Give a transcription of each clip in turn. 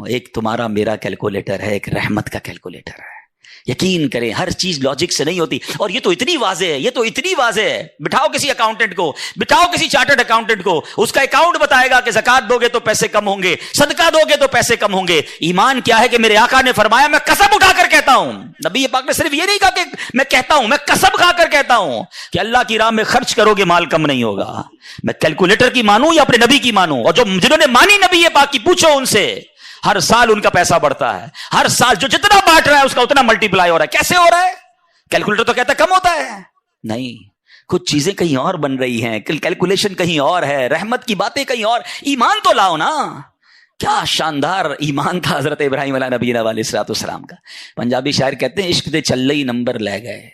بھائیوں، ایک تمہارا میرا کیلکولیٹر ہے، ایک رحمت کا کیلکولیٹر ہے. یقین کریں ہر چیز لاجک سے نہیں ہوتی. اور یہ تو اتنی واضح ہے، یہ تو اتنی واضح ہے. بٹھاؤ کسی اکاؤنٹنٹ کو، بٹھاؤ کسی چارٹرڈ اکاؤنٹنٹ کو، اس کا اکاؤنٹ بتائے گا کہ زکات دو گے تو پیسے کم ہوں گے، صدقہ دو گے تو پیسے کم ہوں گے. ایمان کیا ہے کہ میرے آقا نے فرمایا میں قسم اٹھا کر کہتا ہوں. نبی پاک نے صرف یہ نہیں کہا کہ میں کہتا ہوں، میں قسم کھا کر کہتا ہوں کہ اللہ کی راہ میں خرچ کرو گے مال کم نہیں ہوگا. میں کیلکولیٹر کی مانوں یا اپنے نبی کی مانوں؟ اور جنہوں نے مانی نبی پاک کی پوچھو ان سے، ہر سال ان کا پیسہ بڑھتا ہے. ہر سال جو جتنا بانٹ رہا ہے اس کا اتنا ملٹیپلائی ہو رہا ہے. کیسے ہو رہا ہے؟ کیلکولیٹر تو کہتا ہے کم ہوتا ہے. نہیں، کچھ چیزیں کہیں اور بن رہی ہیں، کیلکولیشن کہیں اور ہے، رحمت کی باتیں کہیں اور. ایمان تو لاؤ نا. کیا شاندار ایمان تھا حضرت ابراہیم علیہ نبی علیہ الصلوۃ والسلام کا. پنجابی شاعر کہتے ہیں عشق دے چلے ہی نمبر لے گئے،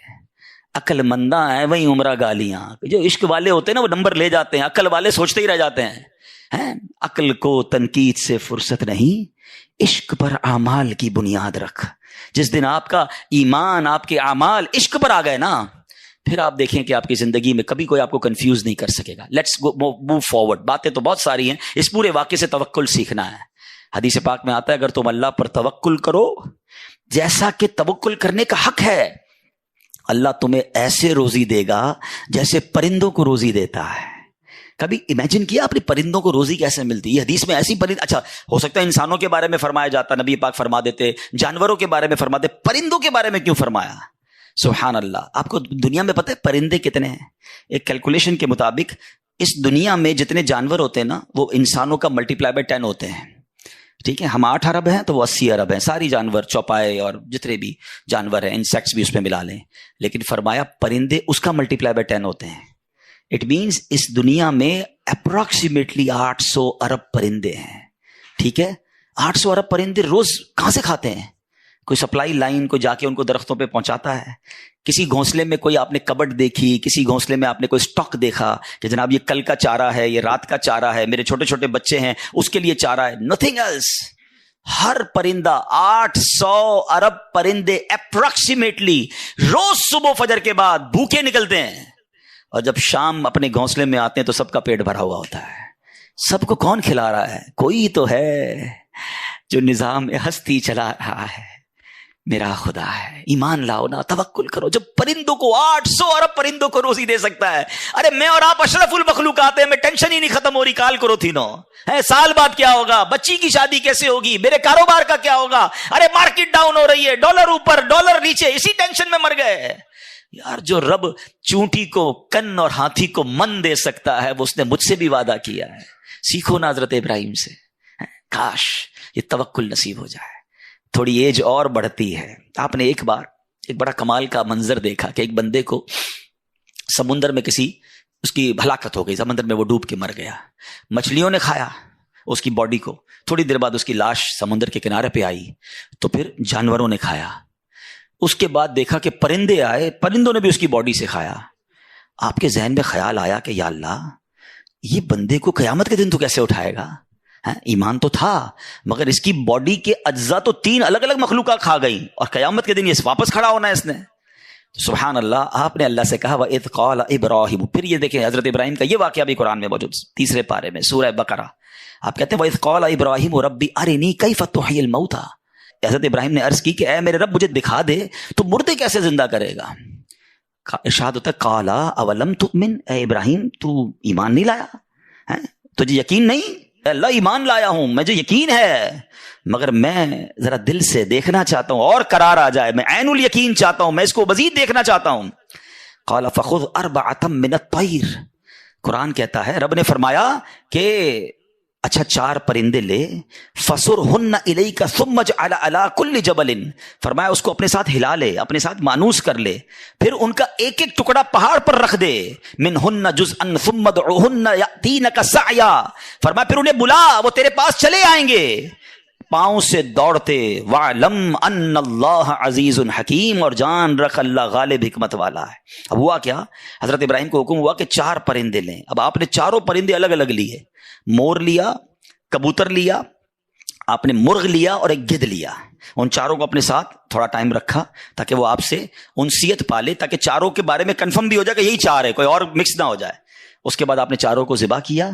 عقل منداں ہیں وہی عمرہ گالیاں. جو عشق والے ہوتے ہیں نا وہ نمبر لے جاتے ہیں، عقل والے سوچتے ہی رہ جاتے ہیں. عقل کو تنقید سے فرصت نہیں، عشق پر اعمال کی بنیاد رکھ. جس دن آپ کا ایمان، آپ کے اعمال عشق پر آ گئے نا، پھر آپ دیکھیں کہ آپ کی زندگی میں کبھی کوئی آپ کو کنفیوز نہیں کر سکے گا. Let's move forward. باتیں تو بہت ساری ہیں، اس پورے واقعے سے توکل سیکھنا ہے. حدیث پاک میں آتا ہے اگر تم اللہ پر توکل کرو جیسا کہ توکل کرنے کا حق ہے، اللہ تمہیں ایسے روزی دے گا جیسے پرندوں کو روزی دیتا ہے. کبھی امیجن کیا آپ نے پرندوں کو روزی کیسے ملتی؟ یہ حدیث میں ایسی پرند، اچھا ہو سکتا ہے انسانوں کے بارے میں فرمایا جاتا، نبی پاک فرما دیتے، جانوروں کے بارے میں فرماتے، پرندوں کے بارے میں کیوں فرمایا؟ سبحان اللہ. آپ کو دنیا میں پتہ ہے پرندے کتنے ہیں؟ ایک کیلکولیشن کے مطابق اس دنیا میں جتنے جانور ہوتے ہیں نا وہ انسانوں کا ملٹیپلائی بائی 10 ہوتے ہیں. ٹھیک ہے، ہم 8 ارب ہیں تو وہ 80 ارب ہیں. ساری جانور، چوپائے اور جتنے بھی جانور ہیں، انسیکٹس بھی اس میں ملا لیں. لیکن فرمایا پرندے اس کا ملٹیپلائی بائی 10 ہوتے ہیں. اٹ مینس اس دنیا میں اپروکسیمیٹلی 800 ارب پرندے ہیں. ٹھیک ہے، 800 ارب پرندے روز کہاں سے کھاتے ہیں؟ کوئی سپلائی لائن کو جا کے ان کو درختوں پہ پہنچاتا ہے. کسی گھونسلے میں کوئی آپ نے کبڈ دیکھی، کسی گھونسلے میں آپ نے کوئی سٹاک دیکھا کہ جناب یہ کل کا چارہ ہے، یہ رات کا چارہ ہے، میرے چھوٹے چھوٹے بچے ہیں اس کے لیے چارہ ہے. Nothing else. ہر پرندہ 800 ارب پرندے اپروکسیمیٹلی روز صبح فجر کے بعد بھوکے نکلتے ہیں، اور جب شام اپنے گھونسلے میں آتے ہیں تو سب کا پیٹ بھرا ہوا ہوتا ہے. سب کو کون کھلا رہا ہے؟ کوئی تو ہے جو نظام ہستی چلا رہا ہے، میرا خدا ہے. ایمان لاؤ نا، توکل کرو. جب پرندوں کو 800 ارب پرندوں کو روزی دے سکتا ہے، ارے میں اور آپ اشرف المخلوقات ہیں، میں ٹینشن ہی نہیں ختم ہو رہی. کال کرو تھی نو ہے، سال بعد کیا ہوگا، بچی کی شادی کیسے ہوگی، میرے کاروبار کا کیا ہوگا، ارے مارکیٹ ڈاؤن ہو رہی ہے، ڈالر اوپر ڈالر نیچے، اسی ٹینشن میں مر گئے. یار جو رب چونٹی کو کن اور ہاتھی کو من دے سکتا ہے وہ اس نے مجھ سے بھی وعدہ کیا ہے. سیکھو نا حضرت ابراہیم سے. کاش یہ توکل نصیب ہو جائے. تھوڑی ایج اور بڑھتی ہے. آپ نے ایک بار ایک بڑا کمال کا منظر دیکھا کہ ایک بندے کو سمندر میں اس کی ہلاکت ہو گئی، سمندر میں وہ ڈوب کے مر گیا. مچھلیوں نے کھایا اس کی باڈی کو، تھوڑی دیر بعد اس کی لاش سمندر کے کنارے پہ آئی، تو پھر جانوروں نے کھایا. اس کے بعد دیکھا کہ پرندے آئے، پرندوں نے بھی اس کی باڈی سے کھایا. آپ کے ذہن میں خیال آیا کہ یا اللہ یہ بندے کو قیامت کے دن تو کیسے اٹھائے گا؟ ایمان تو تھا مگر اس کی باڈی کے اجزاء تو 3 الگ الگ مخلوقات کھا گئی، اور قیامت کے دن یہ واپس کھڑا ہونا ہے اس نے. سبحان اللہ. آپ نے اللہ سے کہا وَإِذْ قَالَ إِبْرَاهِيمُ. پھر یہ دیکھیں حضرت ابراہیم کا یہ واقعہ بھی قرآن میں موجود 3 پارے میں سورہ بقرہ. آپ کہتے ہیں وَإِذْ قَالَ إِبْرَاهِيمُ رَبِّ أَرِنِي كَيْفَ تُحْيِي الْمَوْتَى. حضرت ابراہیم نے عرض کی کہ اے میرے رب مجھے دکھا دے تو مردے کیسے زندہ کرے گا. ارشاد ہوتا ہے قَالَ أَوَلَمْ تُؤْمِنْ. اے ابراہیم تو ایمان نہیں لایا؟ تجھے یقین نہیں؟ اللہ ایمان لایا ہوں، مجھے یقین ہے، مگر میں ذرا دل سے دیکھنا چاہتا ہوں اور قرار آ جائے، میں عین الیقین چاہتا ہوں، میں اس کو مزید دیکھنا چاہتا ہوں. قال فخذ 4 من الطير. قرآن کہتا ہے رب نے فرمایا کہ اچھا 4 پرندے لے، فصرهن الیک ثم اجعل على كل جبل. فرمایا اس کو اپنے ساتھ ہلا لے، اپنے ساتھ مانوس کر لے، پھر ان کا ایک ایک ٹکڑا پہاڑ پر رکھ دے. منهن جزءا ثم ادعوهن ياتينك سعيا. فرمایا پھر انہیں بلا، وہ تیرے پاس چلے آئیں گے پاؤں سے دوڑتے. وَعْلَمْ أَنَّ اللَّهَ عَزِيزٌ حَكِيمٌ. اور جان رکھ اللہ غالب حکمت والا ہے. اب ہوا کیا، حضرت ابراہیم کو حکم ہوا کہ 4 پرندے لیں. اب آپ نے 4 پرندے الگ الگ لیے، مور لیا، کبوتر لیا، آپ نے مرغ لیا اور ایک گدھ لیا. ان 4 کو اپنے ساتھ تھوڑا ٹائم رکھا تاکہ وہ آپ سے انسیت پالے، تاکہ 4 کے بارے میں کنفرم بھی ہو جائے کہ یہی 4 ہے، کوئی اور مکس نہ ہو جائے. اس کے بعد آپ نے 4 کو ذبح کیا،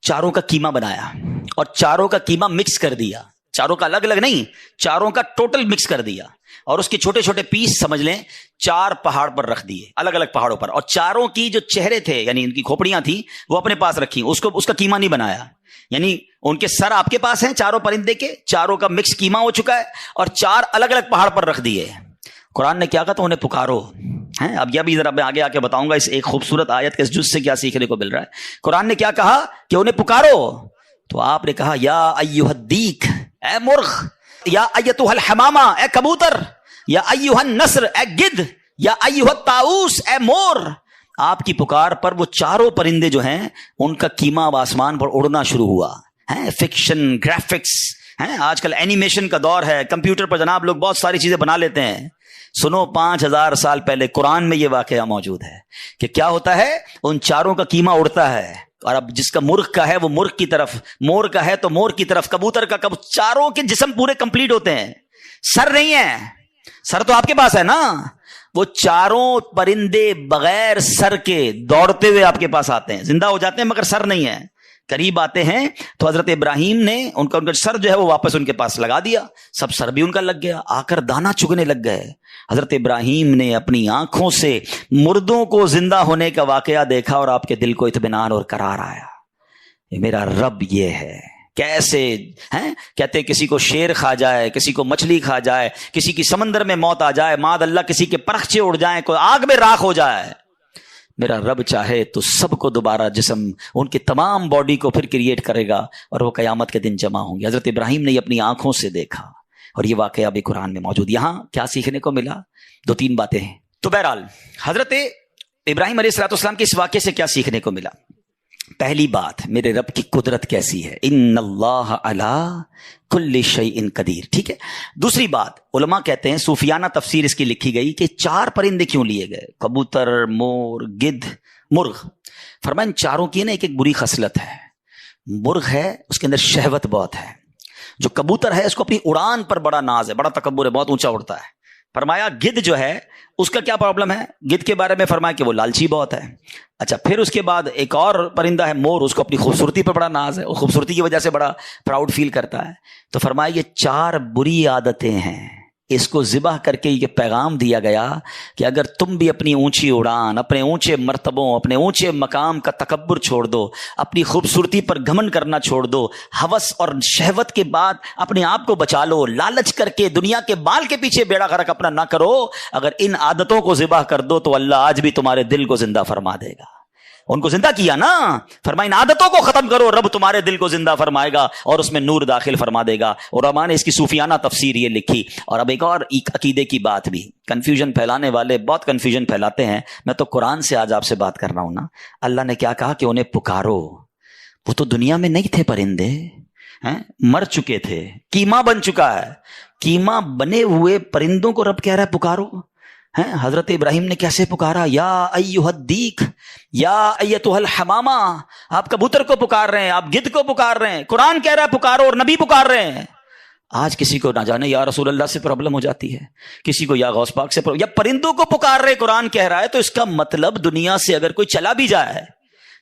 4 کا قیمہ بنایا اور 4 کا قیمہ مکس کر دیا. چاروں کا الگ الگ نہیں، چاروں کا ٹوٹل مکس کر دیا اور اس کے چھوٹے چھوٹے پیس سمجھ لیں 4 پہاڑ پر رکھ دیے، الگ الگ پہاڑوں پر، اور چاروں کی جو چہرے تھے یعنی ان کی کھوپڑیاں تھیں وہ اپنے پاس رکھی، اس کا قیمہ نہیں بنایا، یعنی ان کے سر آپ کے پاس ہیں چاروں پرندے کے، چاروں کا مکس قیمہ ہو چکا ہے اور 4 الگ الگ پہاڑ پر رکھ دیے۔ قرآن نے کیا کہا تو انہیں پکارو ہیں۔ اب یہ بھی ذرا میں آگے آ کے بتاؤں گا اس ایک خوبصورت آیت کے اس جز سے کیا سیکھنے کو مل رہا ہے۔ قرآن نے کیا کہا کہ انہیں پکارو، تو آپ نے کہا یا ایھا الدیک، اے مرغ، یا ایتھا الحمامہ، اے کبوتر، یا ایھا النسر، اے گدھ، یا ایھا الطاؤس، اے مور۔ آپ کی پکار پر وہ چاروں پرندے جو ہیں ان کا قیمہ اب آسمان پر اڑنا شروع ہوا ہے۔ فکشن، گرافکس ہیں، آج کل اینیمیشن کا دور ہے، کمپیوٹر پر جناب لوگ بہت ساری چیزیں بنا لیتے ہیں۔ سنو 5000 سال پہلے قرآن میں یہ واقعہ موجود ہے کہ کیا ہوتا ہے، ان چاروں کا قیمہ اڑتا ہے، اور اب جس کا مرغ کا ہے وہ مرغ کی طرف، مور کا ہے تو مور کی طرف، کبوتر کا چاروں کے جسم پورے کمپلیٹ ہوتے ہیں، سر نہیں ہے، سر تو آپ کے پاس ہے نا، وہ چاروں پرندے بغیر سر کے دوڑتے ہوئے آپ کے پاس آتے ہیں، زندہ ہو جاتے ہیں مگر سر نہیں ہے، قریب آتے ہیں تو حضرت ابراہیم نے ان کا سر جو ہے وہ واپس ان کے پاس لگا دیا، سب سر بھی ان کا لگ گیا، آ کر دانا چگنے لگ گئے۔ حضرت ابراہیم نے اپنی آنکھوں سے مردوں کو زندہ ہونے کا واقعہ دیکھا اور آپ کے دل کو اطمینان اور قرار آیا، یہ میرا رب یہ ہے۔ کیسے ہیں کہتے کسی کو شیر کھا جائے، کسی کو مچھلی کھا جائے، کسی کی سمندر میں موت آ جائے، معاذ اللہ کسی کے پرخچے اڑ جائیں، کوئی آگ میں راکھ ہو جائے، میرا رب چاہے تو سب کو دوبارہ جسم، ان کی تمام باڈی کو پھر کریٹ کرے گا اور وہ قیامت کے دن جمع ہوں گے۔ حضرت ابراہیم نے یہ اپنی آنکھوں سے دیکھا اور یہ واقعہ بھی قرآن میں موجود۔ یہاں کیا سیکھنے کو ملا؟ 2-3 باتیں ہیں۔ تو بہرحال حضرت ابراہیم علیہ السلام کے اس واقعے سے کیا سیکھنے کو ملا؟ پہلی بات، میرے رب کی قدرت کیسی ہے، ان اللہ علی کل شیء قدیر، ٹھیک ہے۔ دوسری بات، علماء کہتے ہیں، صوفیانہ تفسیر اس کی لکھی گئی کہ 4 پرندے کیوں لیے گئے، کبوتر، مور، گدھ، مرغ؟ فرمایا ان چاروں کی نا ایک بری خصلت ہے۔ مرغ ہے اس کے اندر شہوت بہت ہے، جو کبوتر ہے اس کو اپنی اڑان پر بڑا ناز ہے، بڑا تکبر ہے، بہت اونچا اڑتا ہے۔ فرمایا گدھ جو ہے اس کا کیا پرابلم ہے، گدھ کے بارے میں فرمایا کہ وہ لالچی بہت ہے۔ اچھا، پھر اس کے بعد ایک اور پرندہ ہے مور، اس کو اپنی خوبصورتی پر بڑا ناز ہے، وہ خوبصورتی کی وجہ سے بڑا پراؤڈ فیل کرتا ہے۔ تو فرمایا یہ 4 بری عادتیں ہیں، اس کو ذبح کر کے یہ پیغام دیا گیا کہ اگر تم بھی اپنی اونچی اڑان، اپنے اونچے مرتبوں، اپنے اونچے مقام کا تکبر چھوڑ دو، اپنی خوبصورتی پر گھمنڈ کرنا چھوڑ دو، ہوس اور شہوت کے بعد اپنے آپ کو بچا لو، لالچ کر کے دنیا کے بال کے پیچھے بیڑا غرق اپنا نہ کرو، اگر ان عادتوں کو ذبح کر دو تو اللہ آج بھی تمہارے دل کو زندہ فرما دے گا۔ ان کو زندہ کیا نا، فرمایا ان عادتوں کو ختم کرو، رب تمہارے دل کو زندہ فرمائے گا اور اس میں نور داخل فرما دے گا۔ اور علماء نے اس کی صوفیانہ تفسیر یہ لکھی۔ اور اب ایک اور عقیدے کی بات بھی، کنفیوژن پھیلانے والے بہت کنفیوژن پھیلاتے ہیں، میں تو قرآن سے آج آپ سے بات کر رہا ہوں نا۔ اللہ نے کیا کہا کہ انہیں پکارو، وہ تو دنیا میں نہیں تھے پرندے، مر چکے تھے، قیمہ بن چکا ہے، قیمہ بنے ہوئے پرندوں کو رب کہہ رہا ہے پکارو۔ حضرت ابراہیم نے کیسے پکارا، یا ایھا الدیک، یا ایتھا الحمامہ، آپ کبوتر کو پکار رہے ہیں، آپ گدھ کو پکار رہے ہیں، قرآن کہہ رہا ہے پکارو اور نبی پکار رہے ہیں۔ آج کسی کو نہ جانے یا رسول اللہ سے پرابلم ہو جاتی ہے، کسی کو یا غوث پاک سے یا پرندوں کو پکار رہے، قرآن کہہ رہا ہے، تو اس کا مطلب دنیا سے اگر کوئی چلا بھی جائے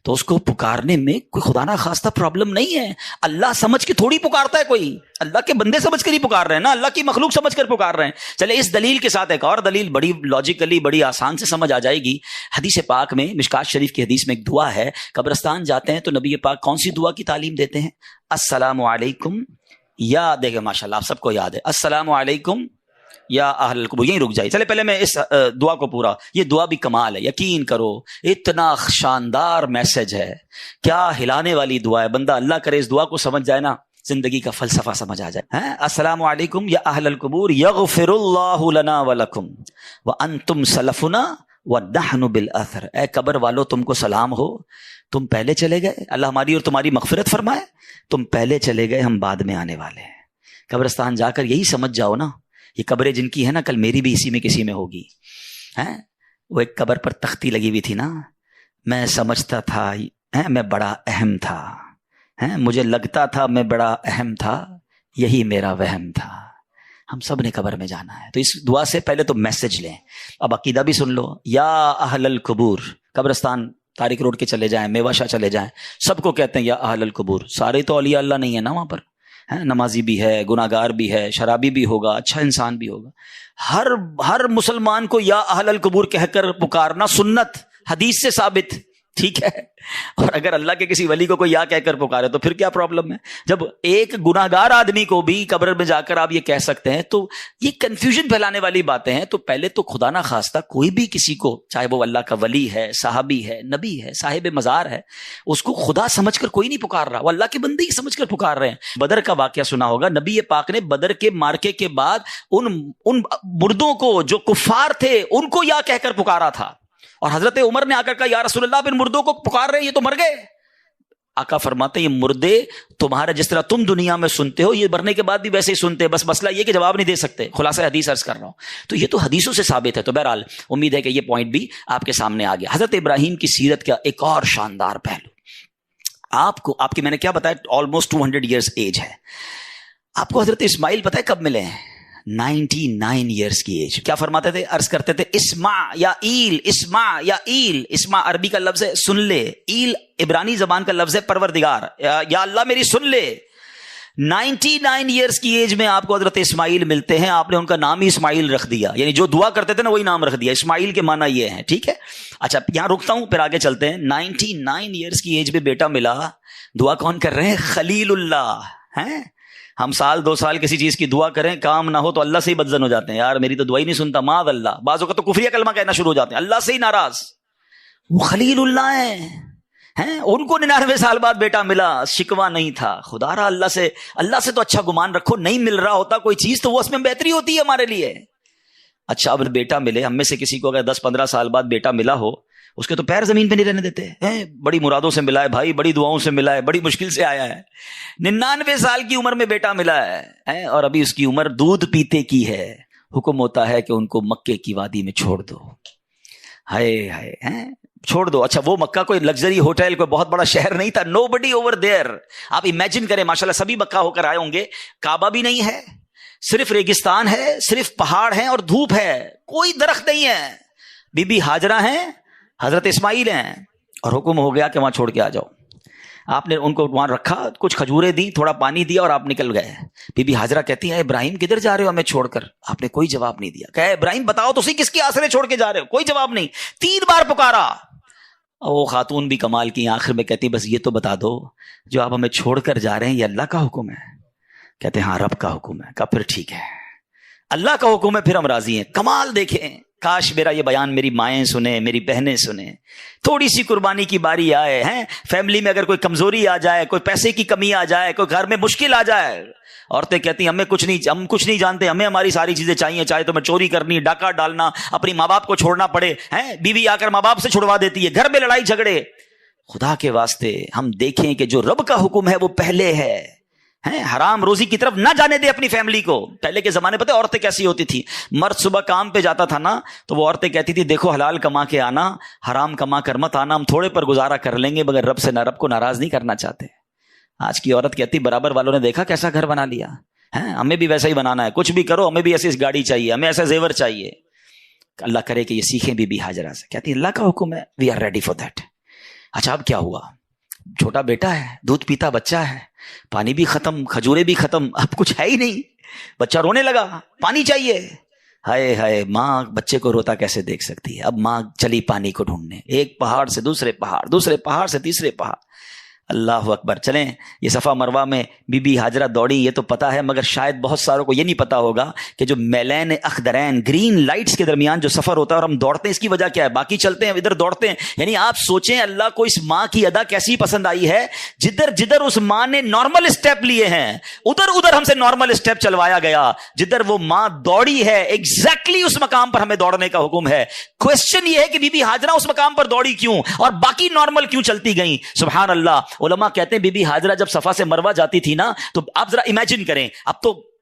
تو اس کو پکارنے میں کوئی خدا نہ خواستہ پرابلم نہیں ہے۔ اللہ سمجھ کے تھوڑی پکارتا ہے کوئی، اللہ کے بندے سمجھ کر ہی پکار رہے ہیں نا، اللہ کی مخلوق سمجھ کر پکار رہے ہیں۔ چلے اس دلیل کے ساتھ ایک اور دلیل بڑی لاجیکلی بڑی آسان سے سمجھ آ جائے گی۔ حدیث پاک میں، مشکات شریف کی حدیث میں ایک دعا ہے، قبرستان جاتے ہیں تو نبی پاک کون سی دعا کی تعلیم دیتے ہیں؟ السلام علیکم، یا دیکھیں ماشاءاللہ آپ سب کو یاد ہے، السلام علیکم یا اہل القبور۔ یہیں رک جائے، چلے پہلے میں اس دعا کو پورا، یہ دعا بھی کمال ہے، یقین کرو اتنا شاندار میسج ہے، کیا ہلانے والی دعا ہے۔ بندہ اللہ کرے اس دعا کو سمجھ جائے نا، زندگی کا فلسفہ سمجھ آ جائے۔ السلام علیکم یا اہل القبور، یغفر اللہ لنا ولکم وانتم سلفنا ونحن بالاثر۔ اے قبر والو تم کو سلام ہو، تم پہلے چلے گئے، اللہ ہماری اور تمہاری مغفرت فرمائے، تم پہلے چلے گئے، ہم بعد میں آنے والے ہیں۔ قبرستان جا کر یہی سمجھ جاؤ نا، یہ قبریں جن کی ہے نا، کل میری بھی اسی میں کسی میں ہوگی۔ وہ ایک قبر پر تختی لگی ہوئی تھی نا، میں سمجھتا تھا میں بڑا اہم تھا، مجھے لگتا تھا میں بڑا اہم تھا، یہی میرا وہم تھا۔ ہم سب نے قبر میں جانا ہے، تو اس دعا سے پہلے تو میسج لیں۔ اب عقیدہ بھی سن لو، یا اہل القبور، قبرستان طارق روڈ کے چلے جائیں، میوہ شاہ چلے جائیں، سب کو کہتے ہیں یا اہل القبور۔ سارے تو اولیاء اللہ نہیں ہے نا وہاں پر، نمازی بھی ہے، گناہگار بھی ہے، شرابی بھی ہوگا، اچھا انسان بھی ہوگا. ہر مسلمان کو یا اہل القبور کہہ کر پکارنا سنت، حدیث سے ثابت، ٹھیک ہے. اور اگر اللہ کے کسی ولی کو کوئی یا کہہ کر پکارے تو پھر کیا پرابلم ہے؟ جب ایک گناہگار آدمی کو بھی قبر میں جا کر آپ یہ کہہ سکتے ہیں تو یہ کنفیوژن پھیلانے والی باتیں ہیں. تو پہلے تو خدا نہ خواستہ کوئی بھی کسی کو، چاہے وہ اللہ کا ولی ہے، صحابی ہے، نبی ہے، صاحب مزار ہے، اس کو خدا سمجھ کر کوئی نہیں پکار رہا، وہ اللہ کے بندے ہی سمجھ کر پکار رہے ہیں. بدر کا واقعہ سنا ہوگا، نبی پاک نے بدر کے مارکے کے بعد ان مردوں کو جو کفار تھے ان کو یا کہہ کر پکارا تھا. اور حضرت عمر نے آ کر کہا یا رسول اللہ، ان مردوں کو پکار رہے ہیں، یہ تو مر گئے. آقا فرماتے ہیں یہ مردے تمہارا جس طرح تم دنیا میں سنتے ہو یہ مرنے کے بعد بھی ویسے ہی سنتے ہیں، بس مسئلہ یہ کہ جواب نہیں دے سکتے. خلاصہ حدیث عرض کر رہا ہوں. تو یہ تو حدیثوں سے ثابت ہے. تو بہرحال امید ہے کہ یہ پوائنٹ بھی آپ کے سامنے آ گیا. حضرت ابراہیم کی سیرت کا ایک اور شاندار پہلو آپ کی میں نے کیا بتایا، آلموسٹ 200 ایئرز ایج ہے. آپ کو حضرت اسماعیل پتہ ہے کب ملے ہیں؟ 99 ایئرز کی ایج. کیا فرماتے تھے؟ عرض کرتے تھے اسمع یا ایل، اسمع یا ایل. اسمع عربی کا لفظ ہے سن لے، ایل عبرانی زبان کا لفظ ہے پروردگار، یا اللہ میری سن لے. 99 ایئرز کی ایج میں آپ کو حضرت اسماعیل ملتے ہیں. آپ نے ان کا نام ہی اسماعیل رکھ دیا، یعنی جو دعا کرتے تھے نا وہی نام رکھ دیا. اسماعیل کے معنی یہ ہیں، ٹھیک ہے. اچھا یہاں رکتا ہوں، پھر آگے چلتے ہیں. 99 ایئرز کی ایج میں بیٹا ملا. دعا کون کر رہے ہیں؟ خلیل اللہ ہیں. ہم سال 2 سال کسی چیز کی دعا کریں، کام نہ ہو تو اللہ سے ہی بدزن ہو جاتے ہیں، یار میری تو دعا ہی نہیں سنتا، معاذ اللہ. بعضوں کا تو کفریہ کلمہ کہنا شروع ہو جاتے ہیں، اللہ سے ہی ناراض. وہ خلیل اللہ ہیں، ان کو 99 سال بعد بیٹا ملا، شکوہ نہیں تھا. خدا رہا اللہ سے تو اچھا گمان رکھو. نہیں مل رہا ہوتا کوئی چیز تو وہ اس میں بہتری ہوتی ہے ہمارے لیے. اچھا اب بیٹا ملے، ہم میں سے کسی کو اگر 10-15 سال بعد بیٹا ملا ہو، اس کے تو پیر زمین پہ نہیں رہنے دیتے ہیں. بڑی مرادوں سے ملا ہے بھائی، بڑی دعاؤں سے ملا ہے، بڑی مشکل سے آیا ہے. 99 سال کی عمر میں بیٹا ملا ہے اور ابھی اس کی عمر دودھ پیتے کی ہے. حکم ہوتا ہے کہ ان کو مکے کی وادی میں چھوڑ دو. ہائے ہائے چھوڑ دو. اچھا وہ مکہ کوئی لگژری ہوٹل، کوئی بہت بڑا شہر نہیں تھا. نو بڈی اوور دیئر. آپ امیجن کریں، ماشاءاللہ سبھی مکہ ہو کر آئے ہوں گے. کعبہ بھی نہیں ہے، صرف ریگستان ہے، صرف پہاڑ ہیں اور دھوپ ہے، کوئی درخت نہیں ہے. بی بی ہاجرہ ہیں، حضرت اسماعیل ہیں، اور حکم ہو گیا کہ وہاں چھوڑ کے آ جاؤ. آپ نے ان کو وہاں رکھا، کچھ کھجوریں دی، تھوڑا پانی دیا اور آپ نکل گئے. بی بی ہاجرہ کہتی ہیں ابراہیم کدھر جا رہے ہو ہمیں چھوڑ کر؟ آپ نے کوئی جواب نہیں دیا. کہا ابراہیم بتاؤ تو صحیح کس کے آسرے چھوڑ کے جا رہے ہو؟ کوئی جواب نہیں. 3 بار پکارا. وہ خاتون بھی کمال کی، آخر میں کہتی بس یہ تو بتا دو جو آپ ہمیں چھوڑ کر جا رہے ہیں یہ اللہ کا حکم ہے؟ کہتے ہیں ہاں رب کا حکم ہے. کہا پھر ٹھیک ہے، اللہ کا حکم ہے، پھر ہم راضی ہیں. کمال دیکھیں، کاش میرا یہ بیان میری مائیں سنیں، میری بہنیں سنیں. تھوڑی سی قربانی کی باری آئے ہیں، فیملی میں اگر کوئی کمزوری آ جائے، کوئی پیسے کی کمی آ جائے، کوئی گھر میں مشکل آ جائے، عورتیں کہتی ہیں ہم کچھ نہیں جانتے، ہمیں ہماری ساری چیزیں چاہیے، چاہے تو میں چوری کرنی، ڈاکہ ڈالنا، اپنی ماں باپ کو چھوڑنا پڑے. بیوی آ کر ماں باپ سے چھڑوا دیتی ہے، گھر میں لڑائی جھگڑے. خدا کے واسطے ہم دیکھیں کہ جو رب کا حکم ہے وہ پہلے ہے. حرام روزی کی طرف نہ جانے دے اپنی فیملی کو. پہلے کے زمانے پتہ عورتیں کیسی ہوتی تھی؟ مرد صبح کام پہ جاتا تھا نا تو وہ عورتیں کہتی تھی دیکھو حلال کما کے آنا، حرام کما کر مت آنا، ہم تھوڑے پر گزارا کر لیں گے مگر رب کو ناراض نہیں کرنا چاہتے. آج کی عورت کہتی برابر والوں نے دیکھا کیسا گھر بنا لیا، ہمیں بھی ویسا ہی بنانا ہے، کچھ بھی کرو ہمیں بھی ایسی گاڑی چاہیے، ہمیں ایسا زیور چاہیے. اللہ کرے کہ یہ سیکھیں بی بی ہاجرہ سے. کہتی اللہ کا حکم ہے، we are ready for that. اچھا اب کیا ہوا؟ چھوٹا بیٹا ہے، دودھ پیتا بچہ ہے، پانی بھی ختم، کھجورے بھی ختم، اب کچھ ہے ہی نہیں. بچہ رونے لگا، پانی چاہیے. ہائے ہائے، ماں بچے کو روتا کیسے دیکھ سکتی ہے؟ اب ماں چلی پانی کو ڈھونڈنے، ایک پہاڑ سے دوسرے پہاڑ، دوسرے پہاڑ سے تیسرے پہاڑ. اللہ اکبر. چلیں یہ صفا مروہ میں بی بی ہاجرہ دوڑی یہ تو پتا ہے، مگر شاید بہت ساروں کو یہ نہیں پتا ہوگا کہ جو میلین اخضرین گرین لائٹس کے درمیان جو سفر ہوتا ہے اور ہم دوڑتے ہیں اس کی وجہ کیا ہے؟ باقی چلتے ہیں ادھر دوڑتے ہیں. یعنی آپ سوچیں اللہ کو اس ماں کی ادا کیسی پسند آئی ہے، جدھر اس ماں نے نارمل اسٹیپ لیے ہیں ادھر ہم سے نارمل اسٹیپ چلوایا گیا. جدھر وہ ماں دوڑی ہے ایگزیکٹلی اس مقام پر ہمیں دوڑنے کا حکم ہے. کوشچن یہ ہے کہ بی بی ہاجرہ اس مقام پر دوڑی کیوں اور باقی نارمل کیوں چلتی گئیں؟ سبحان اللہ. علماء کہتے ہیں بی بی ہاجرہ جب صفا سے مروہ جاتی تھی نا تو آپ ذرا امیجن کریں، اب تو